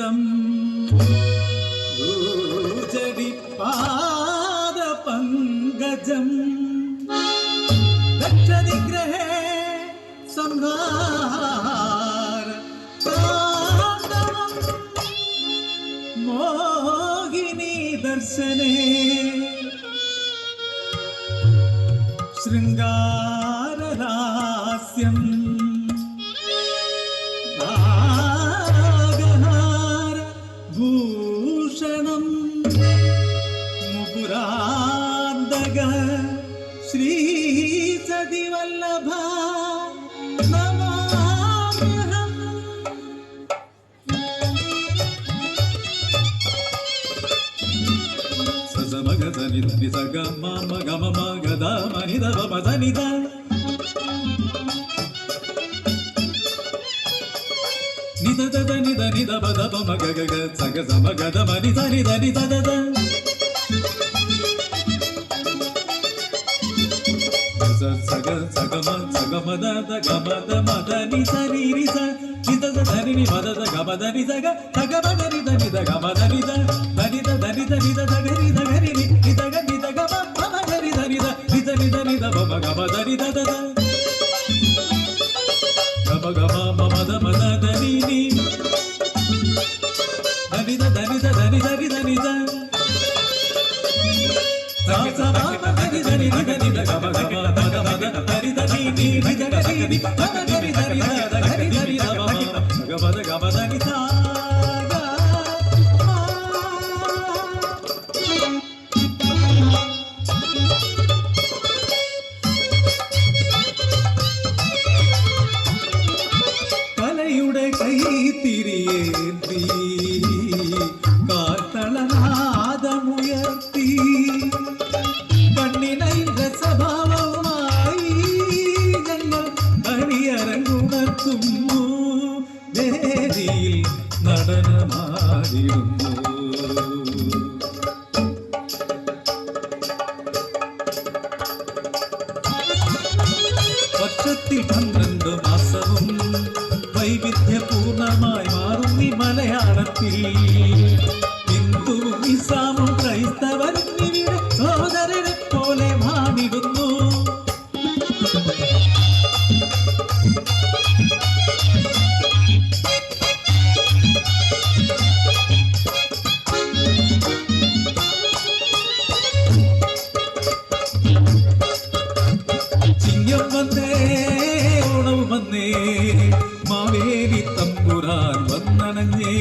ധൃതം പാദ പങ്കജം ദക്ഷനിഗ്രഹേ സംഹാര മോഹിനി ദർശനേ ശൃംഗാരഹാസ്യം നാഗഹാര ഭൂഷണം മുപുരാന്തക ശ്രീ സതിവല്ലഭ നമാമ്യഹം. സസമഗസനി സഗമ മഗമ മഗദ മനിദ വമദനിദ നിദ ദദ നിദ നിദ ബദ മഗഗ സഗ സമഗദ മനിദ നിദ നിദ ദദ സഗ സഗമ സഗമദ ഗമദ മദനി സരിരി സ നിദ ധനിനി മദ ഗമദനി സഗ സഗമദനി ധനി ധ ഗമദനി ധ ധനി ധ ധനി ധനി ധ ധനി ധ ഗരി നിദ ഗനി ധ ഗമ മമ ഗരി ധനി ധ നിദ നിദ നിദ മമ ഗമദനി ധ ധ ഗമ ഗമ മമ ധ മദ ധനി നി ധനി ധ ധനി ധ ധനി ധനി ധനി ധ സ സ മ ധനി ധനി ധനി ധ ഗമ ഗമ മദ മദ ധനി ധനി നി ധ ഗരി നി മമ ഗരി ധനി ധ ധനി ധനി ധ മമ ഗമദ ഗമദനി ധ കൈത്തിരിയേന്തി കാത്തളനാദമുയർത്തി കണ്ണിനൈൽ രസഭാവമായി ഞങ്ങൾ അണിയരങ്ങുണർത്തുന്നു വേദിയിൽ നടനമാടിരുന്നു. വർഷത്തിൽ 12 മാസവും വൈവിധ്യപൂർണമായി മാറുന്നി മലയാളത്തിൽ ഹിന്ദുവും ഇസ്ലാമും ക്രൈസ്തവരും ഇവിടെ സോദരരെ പോലെ മാണിടുന്നു. ചിങ്ങം വന്നേ ഓണവും വന്നേ മാവേലി തമ്പുരാൻ വന്നണഞ്ഞേ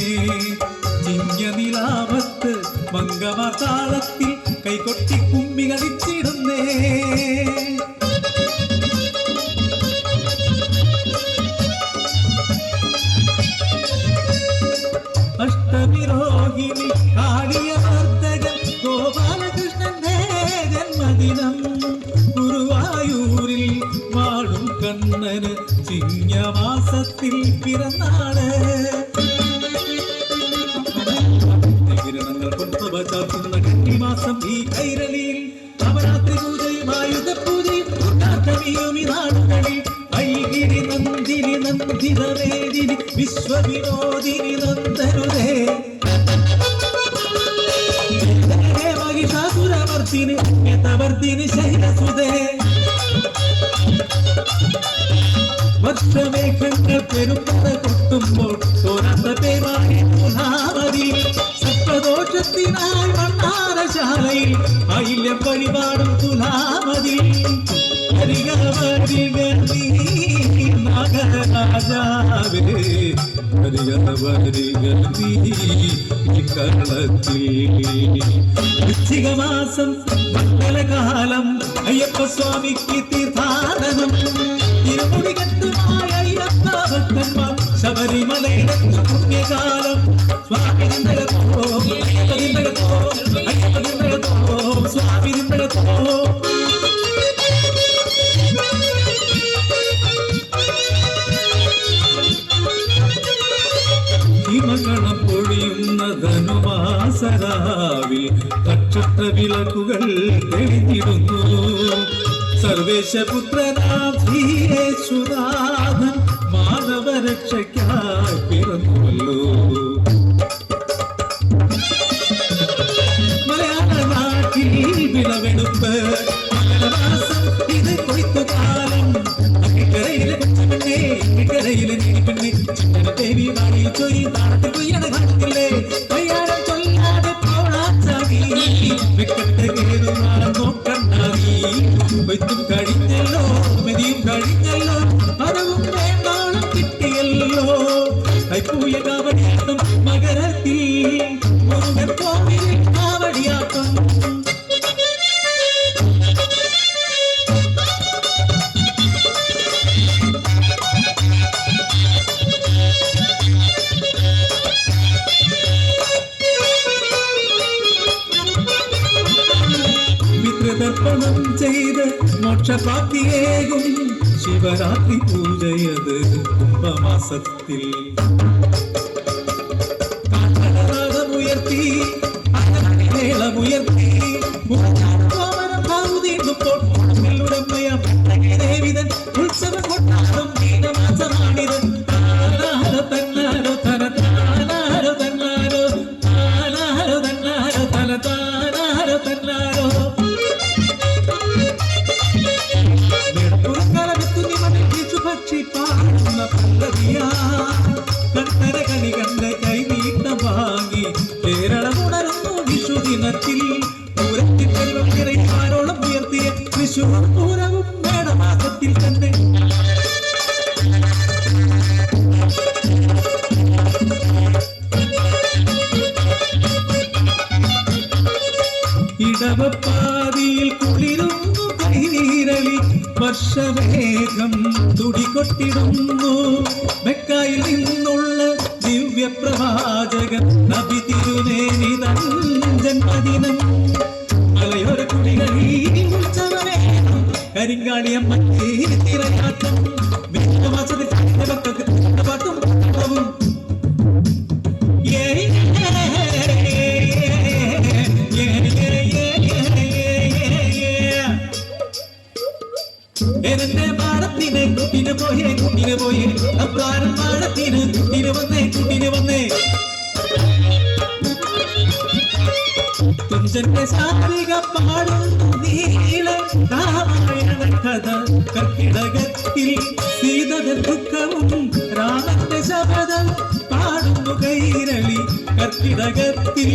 ചിങ്ങനിലാവത്ത് മംഗമതാളത്തിൽ കൈകൊട്ടി കുമ്മി കളിച്ചിടുന്നേ. അഷ്ടമിരോഹിണി കാളിയ നർത്തകൻ ഗോപാലകൃഷ്ണന്റെ ജന്മദിനം ഗുരുവായൂരിൽ വാഴും കണ്ണന് ചിങ്ങമാസത്തിൽ പിറന്നാള്. കിരണങ്ങൾ കൊണ്ടുവ ചാർത്തുന്ന കന്നിമാസം ഈ കൈരളിയിൽ നവരാത്രി പൂജയും ആയുധപൂജയും ഈ നാടുകളിൽ ഐഗിരി നന്ദിനി നന്ദിതവേദിനി വിശ്വവിനോദിനി നന്ദനുദേ മഹിഷാസുരമർത്തിനി യതവർത്തിനി ശൈലസുദേ. വർഷമേഘങ്ങൾ പെരുമ്പറ കൊട്ടുമ്പോൾ തോരാത്ത പേരായി മൂലാമതി സപ്തദോഷത്തിനായി മണ്ണാരശാലയിൽ അയില്യം വഴിപാടും തുലാമതി. ഹരിക വരിക നീ നാഗരാജാവേ ഹരിക വരിക നീ കളത്തിൽ. വൃശ്ചികമാസം മണ്ഡലകാലം അയ്യപ്പസ്വാമിക്ക് തീർത്ഥാടനം ഇരുമുടികെട്ടുമായ അയ്യപ്പഭക്തന്മാർ ശബരിമലയുടെ പുണ്യകാലം. സ്വാമി നിന്നകത്തോ അയ്യപ്പ നിന്നകത്തോ അയ്യപ്പ നിന്നകത്തോ സ്വാമി നിന്നകത്തോ. ഹിമകണം പൊഴിയുന്ന ധനുമാസരാവിൽ നക്ഷത്ര വിളക്കുകൾ തെളിഞ്ഞിടുന്നു. സർവേശപുത്രനാം ധീരേശ്വരാധൻ മാനവരക്ഷയ്ക്കായി പിറന്നുവല്ലോ. വിളവെടുപ്പ് മകരമാസം ഇത് കൊയ്ത്തുകാലം അക്കിക്കരയിലെ കൊച്ചമണ്ണേ ഇക്കരയിലെ നീലിപ്പെണ്ണേ ചിന്നന ദേവി വാണിയിൽ ചൊരി താളത്തിൽ കൊയ്യണ കാണത്തില്ലേ കയ്യാരം ചൊല്ലാതെ പോളാച്ചാകി വെക്കട്ടെ കേറുവാളം നോക്കണ്ണാകി കൊയ്ത്തും കഴിഞ്ഞല്ലോ മെതിയും കഴിഞ്ഞല്ലോ മരവും വേണ്ടാളും കിട്ടിയല്ലോ കൈപ്പൂയ കാവടിയാട്ടം മകരത്തിൽ മുരുകൻ കോവിലിൽ കാവടിയാട്ടം പിതൃതർപ്പണം ചെയ്ത് മോക്ഷപ്രാപ്തിയേകും ശിവരാത്രി പൂജയത് കുംഭമാസത്തിൽ കാട്ടളമുയർത്തി മേളമുയർത്തി ദേവിതൻ ഉത്സവ കൊട്ടാരം മീനമാസമാണിത് താനാരോ തന്നാരോ തന താനാരോ തന്നാരോ താനാരോ തന്നാരോ തന താനാരോ തന്നാരോ പക്ഷി പാടുന്ന പല്ലവിയാ കണ്ടര കണി കണ്ട കൈനീട്ട വാങ്ങി കേരളമുണരുന്നു വിഷുദിനത്തിൽ പൂരത്തിൽ വെള്ളം നിറയാരോളം ഉയർത്തിയ വിഷുവും പൂരവും മേടമാസത്തിൽ തന്നെ ഇടവപ്പാതിയിൽ കുളിരുന്നു കൈനീരളി വർഷമേഘം തുടികൊട്ടിടുന്നു മെക്കായിൽ നിന്നുള്ള ദിവ്യപ്രവാചകൻ നബി തിരുനേനി തൻ ജന്മദിനം മലയോര കുടികളിൽ ഉത്സവമേഘം കരിങ്കാളിയമ്മക്ക് തിരയാട്ടം മാസത്തിൽ പാട്ടും എന്നെ പാടത്തിന് കുട്ടിന് പോയേ അപ്പാരം പാടത്തിന് കുട്ടിന് വന്നേ തുഞ്ചന്റെ ശാരിക പാടുന്നു നീള രാമായണ കഥ കർക്കിടകത്തിൽ സീതയുടെ ദുഃഖവും രാമന്റെ ശബദം പാടുന്നു കൈരളി കർക്കിടകത്തിൽ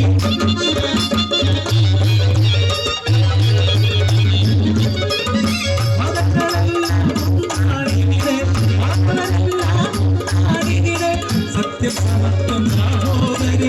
സത്യം സമത്വം സഹോദരി